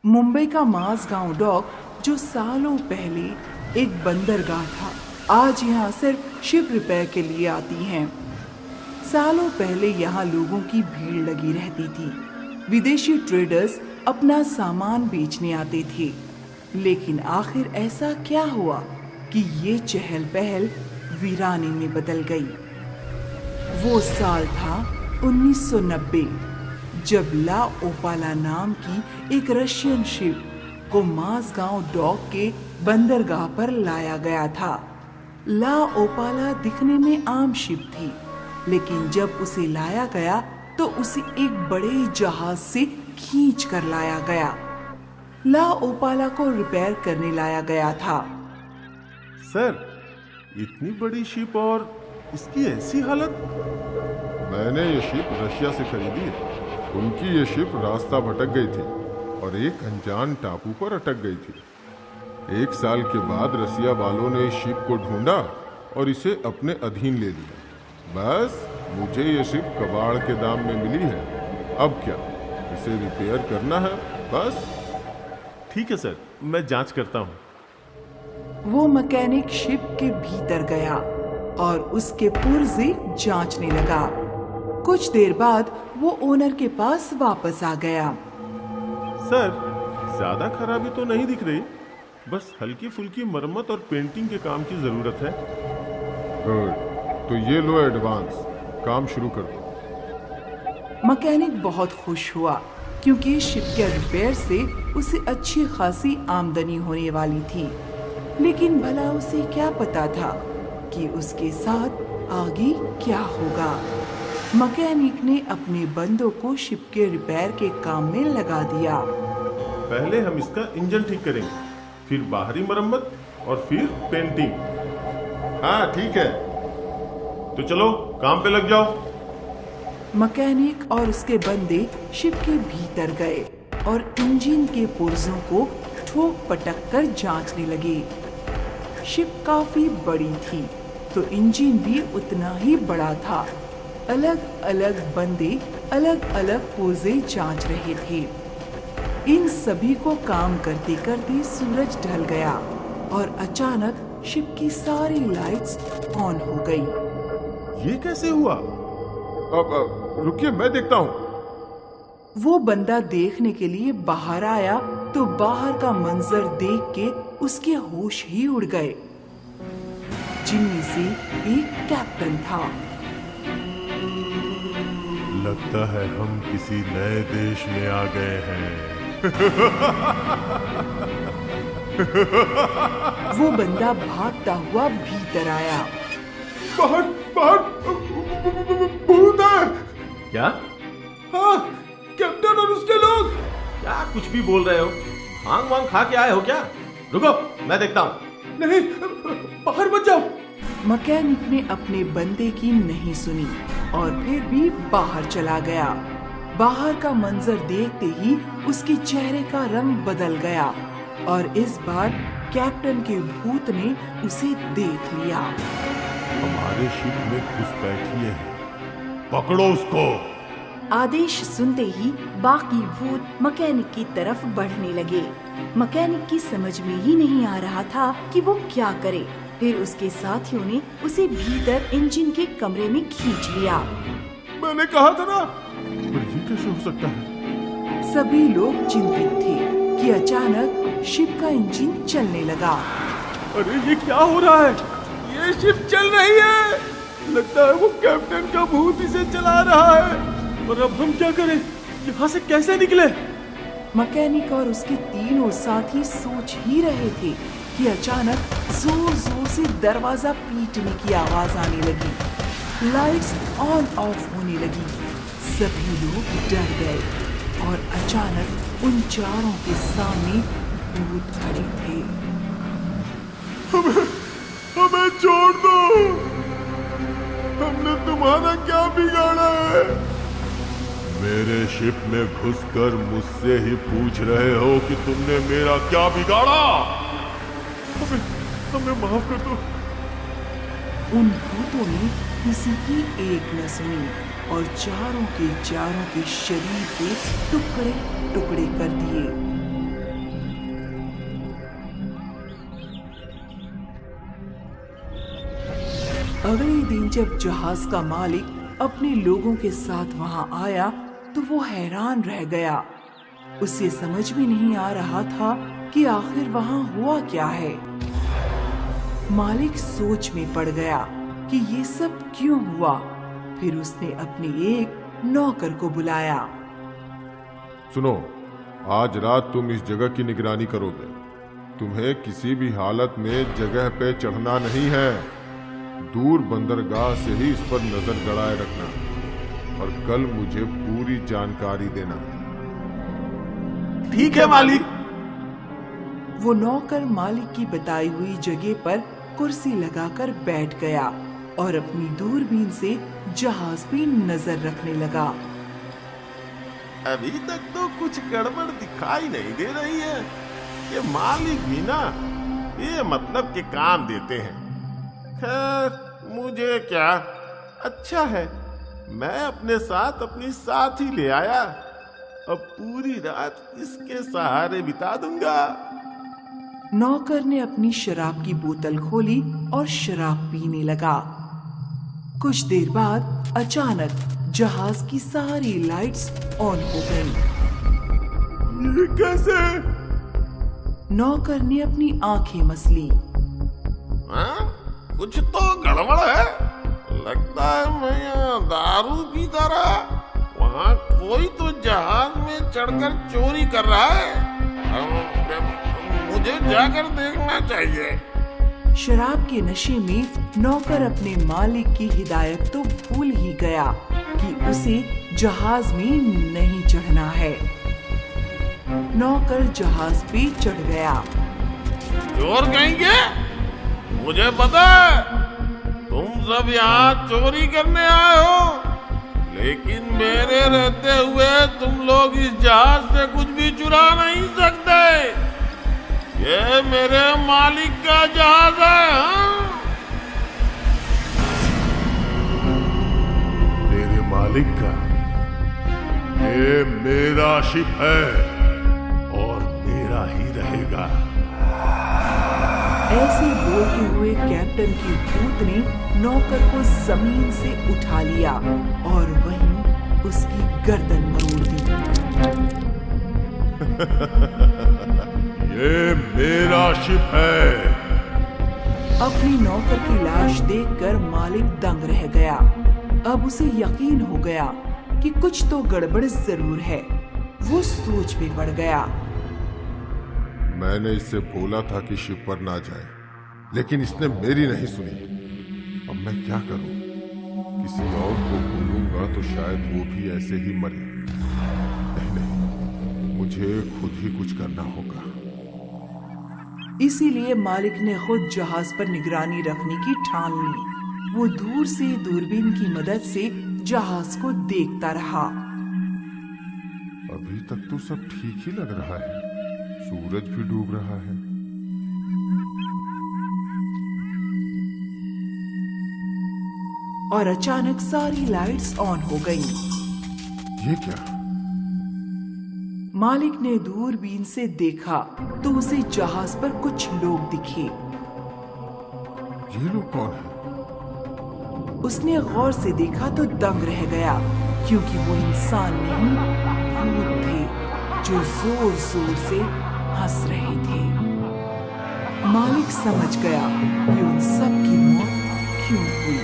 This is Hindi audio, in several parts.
मुंबई का माझगांव डॉक, जो सालों पहले एक बंदरगाह था, आज यहाँ सिर्फ शिप रिपेयर के लिए आती हैं। सालों पहले यहाँ लोगों की भीड़ लगी रहती थी। विदेशी ट्रेडर्स अपना सामान बेचने आते थे। लेकिन आखिर ऐसा क्या हुआ कि ये चहल पहल वीराने में बदल गई। वो साल था 1990, जब ला ओपाला नाम की एक रशियन शिप को माझगांव डॉक के बंदरगाह पर लाया गया था। ला ओपाला दिखने में आम शिप थी, लेकिन जब उसे लाया गया तो उसे एक बड़े जहाज से खींच कर लाया गया। ला ओपाला को रिपेयर करने लाया गया था। सर, इतनी बड़ी शिप और इसकी ऐसी हालत। मैंने ये शिप रशिया से खरीदी है। उनकी ये शिप रास्ता भटक गई थी और एक अनजान टापू पर अटक गई थी। 1 साल के बाद रसिया वालों ने इस शिप को ढूंढा और इसे अपने अधीन ले लिया। बस मुझे ये शिप कबाड़ के दाम में मिली है। अब क्या, इसे रिपेयर करना है बस। ठीक है सर, मैं जांच करता हूँ। वो मैकेनिक शिप के भीतर गया और उसके पुर्जे जांचने लगा। कुछ देर बाद वो ओनर के पास वापस आ गया। सर, ज्यादा खराबी तो नहीं दिख रही, बस हल्की फुल्की मरम्मत और पेंटिंग के काम की जरूरत है। गुड, तो ये लो एडवांस, काम शुरू कर दो। मैकेनिक बहुत खुश हुआ, क्योंकि शिप के रिपेयर से उसे अच्छी खासी आमदनी होने वाली थी। लेकिन भला उसे क्या पता था कि उसके साथ आगे क्या होगा। मैकेनिक ने अपने बंदों को शिप के रिपेयर के काम में लगा दिया। पहले हम इसका इंजन ठीक करेंगे, फिर बाहरी मरम्मत और फिर पेंटिंग। हाँ ठीक है। तो चलो काम पे लग जाओ। मैकेनिक और उसके बंदे शिप के भीतर गए और इंजन के पुर्जों को ठोक पटक कर जांचने लगे। शिप काफी बड़ी थी, तो इंजन भी उतना ही बड़ा था। अलग अलग बंदे अलग अलग पुर्जे जांच रहे थे। इन सभी को काम करते करते सूरज ढल गया और अचानक शिप की सारी लाइट्स ऑन हो गई। ये कैसे हुआ? अब रुकिए, मैं देखता हूँ। वो बंदा देखने के लिए बाहर आया तो बाहर का मंजर देख के उसके होश ही उड़ गए। जिनमें से एक कैप्टन था। लगता है हम किसी नए देश में आ गए हैं। वो बंदा भागता हुआ भीतर आया। बाहर बाहर भूत है। क्या? हाँ, कैप्टन और उसके लोग। क्या कुछ भी बोल रहे हो? भांग वांग खा के आए हो क्या? रुको, मैं देखता हूँ। नहीं, बाहर मत जाओ। मैकेनिक ने अपने बंदे की नहीं सुनी और फिर भी बाहर चला गया। बाहर का मंजर देखते ही उसके चेहरे का रंग बदल गया और इस बार कैप्टन के भूत ने उसे देख लिया। हमारे शिप में घुस बैठी है, पकड़ो उसको। आदेश सुनते ही बाकी भूत मैकेनिक की तरफ बढ़ने लगे। मैकेनिक की समझ में ही नहीं आ रहा था कि वो क्या करे। फिर उसके साथियों ने उसे भीतर इंजन के कमरे में खींच लिया। मैंने कहा था ना। पर ये कैसे हो सकता है? सभी लोग चिंतित थे कि अचानक शिप का इंजन चलने लगा। अरे ये क्या हो रहा है? ये शिप चल रही है। लगता है वो कैप्टन का भूत इसे चला रहा है। और अब हम क्या करें? यहाँ से कैसे निकले? मैकेनिक और उसके तीनों साथी सोच ही रहे थे कि अचानक जोर जोर से दरवाजा पीटने की आवाज आने लगी। लाइट्स ऑन ऑफ होने लगी। सभी लोग डर गए और अचानक उन चारों के सामने भूत खड़े थे। हमें छोड़ दो। हमने तुम्हारा क्या बिगाड़ा है? मेरे शिप में घुसकर मुझसे ही पूछ रहे हो कि तुमने मेरा क्या बिगाड़ा? हमें माफ कर दो। उन भूतों ने किसी की एक न सुनी और चारों के शरीर के टुकड़े टुकड़े कर दिए। अगले दिन जब जहाज का मालिक अपने लोगों के साथ वहां आया तो वो हैरान रह गया। उसे समझ में नहीं आ रहा था कि आखिर वहां हुआ क्या है। मालिक सोच में पड़ गया कि ये सब क्यों हुआ। फिर उसने अपने एक नौकर को बुलाया। सुनो, आज रात तुम इस जगह की निगरानी करोगे। तुम्हें किसी भी हालत में जगह पे चढ़ना नहीं है। दूर बंदरगाह से ही इस पर नजर गड़ाए रखना और कल मुझे पूरी जानकारी देना। ठीक है मालिक। वो नौकर मालिक की बताई हुई जगह पर कुर्सी लगाकर बैठ गया और अपनी दूरबीन से जहाज पे नजर रखने लगा। अभी तक तो कुछ गड़बड़ दिखाई नहीं दे रही है। ये मालिक भी ना ये मतलब के काम देते हैं। खैर मुझे क्या, अच्छा है मैं अपने साथ अपनी साथी ले आया। अब पूरी रात इसके सहारे बिता दूंगा। नौकर ने अपनी शराब की बोतल खोली और शराब पीने लगा। कुछ देर बाद अचानक जहाज की सारी लाइट्स ऑन हो गईं। ये कैसे? नौकर ने अपनी आंखें मसली। हाँ? कुछ तो गड़बड़ है। लगता है मैं यहाँ दारू पीता रहा। वहाँ कोई तो जहाज में चढ़कर चोरी कर रहा है। मुझे जाकर देखना चाहिए। शराब के नशे में नौकर अपने मालिक की हिदायत तो भूल ही गया कि उसे जहाज में नहीं चढ़ना है। नौकर जहाज पे चढ़ गया। चोर कहेंगे? मुझे पता है तुम सब यहाँ चोरी करने आए हो, लेकिन मेरे रहते हुए तुम लोग इस जहाज से कुछ भी चुरा नहीं सकते। ये मेरे मालिक का जहाज है। हाँ? तेरे मालिक का? ये मेरा शिप है और मेरा ही रहेगा। ऐसे बोलते हुए कैप्टन की भूत ने नौकर को जमीन से उठा लिया और वहीं उसकी गर्दन मरोड़ दी। ये मेरा शिप है। अपनी नौकर की लाश देखकर मालिक दंग रह गया। अब उसे यकीन हो गया कि कुछ तो गड़बड़ जरूर है। वो सोच में पड़ गया। मैंने इससे बोला था कि शिप पर ना जाए, लेकिन इसने मेरी नहीं सुनी। अब मैं क्या करूं? किसी और को बोलूंगा तो शायद वो भी ऐसे ही मरे। नहीं, मुझे खुद ही कुछ करना होगा। इसीलिए मालिक ने खुद जहाज पर निगरानी रखने की ठान ली। वो दूर से दूरबीन की मदद से जहाज को देखता रहा। अभी तक तो सब ठीक ही लग रहा है। सूरज भी डूब रहा है। और अचानक सारी लाइट्स ऑन हो गईं। ये क्या? मालिक ने दूरबीन से देखा तो उसे जहाज पर कुछ लोग दिखे। ये लोग कौन है? उसने गौर से देखा तो दंग रह गया, क्योंकि वो इंसान नहीं भूत थे जो जोर जोर से हंस रहे थे। मालिक समझ गया कि उन सब की मौत क्यों हुई।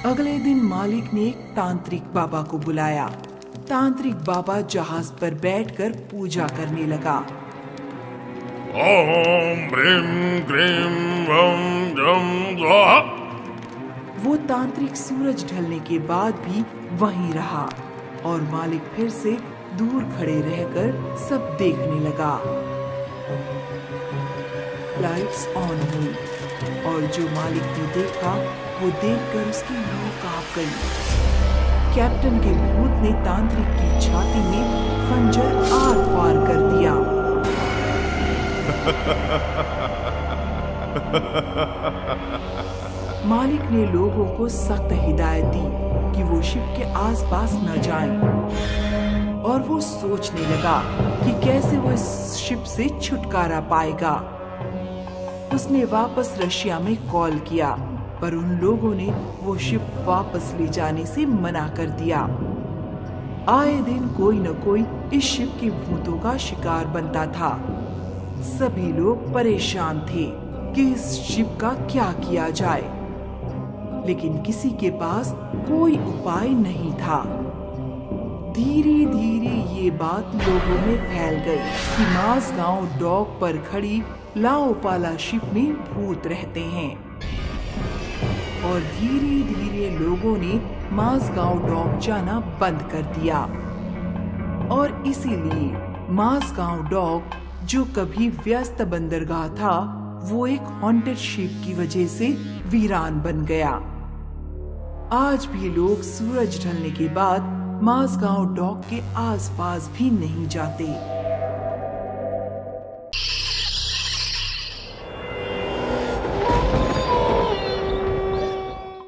अगले दिन मालिक ने एक तांत्रिक बाबा को बुलाया। तांत्रिक बाबा जहाज पर बैठकर पूजा करने लगा। ओम ब्रीम ग्रीम वम जम स्वाहा। वो तांत्रिक सूरज ढलने के बाद भी वहीं रहा और मालिक फिर से दूर खड़े रहकर सब देखने लगा। लाइट्स ऑन हुई और जो मालिक ने देखा वो देखकर उसकी रूह कांप गई। कैप्टन के भूत ने तांत्रिक की छाती में खंजर आर पार कर दिया। मालिक ने लोगों को सख्त हिदायत दी कि वो शिप के आसपास न जाएं और वो सोचने लगा कि कैसे वो इस शिप से छुटकारा पाएगा। उसने वापस रशिया में कॉल किया। पर उन लोगों ने वो शिप वापस ले जाने से मना कर दिया। आए दिन कोई न कोई इस शिप के भूतों का शिकार बनता था। सभी लोग परेशान थे कि इस शिप का क्या किया जाए, लेकिन किसी के पास कोई उपाय नहीं था। धीरे धीरे ये बात लोगों में फैल गई कि माझगांव डॉक पर खड़ी लाओपाला शिप में भूत रहते हैं, और धीरे धीरे लोगों ने माझगांव डॉक जाना बंद कर दिया। और इसीलिए माझगांव डॉक, जो कभी व्यस्त बंदरगाह था, वो एक हॉन्टेड शिप की वजह से वीरान बन गया। आज भी लोग सूरज ढलने के बाद माझगांव डॉक के आसपास भी नहीं जाते।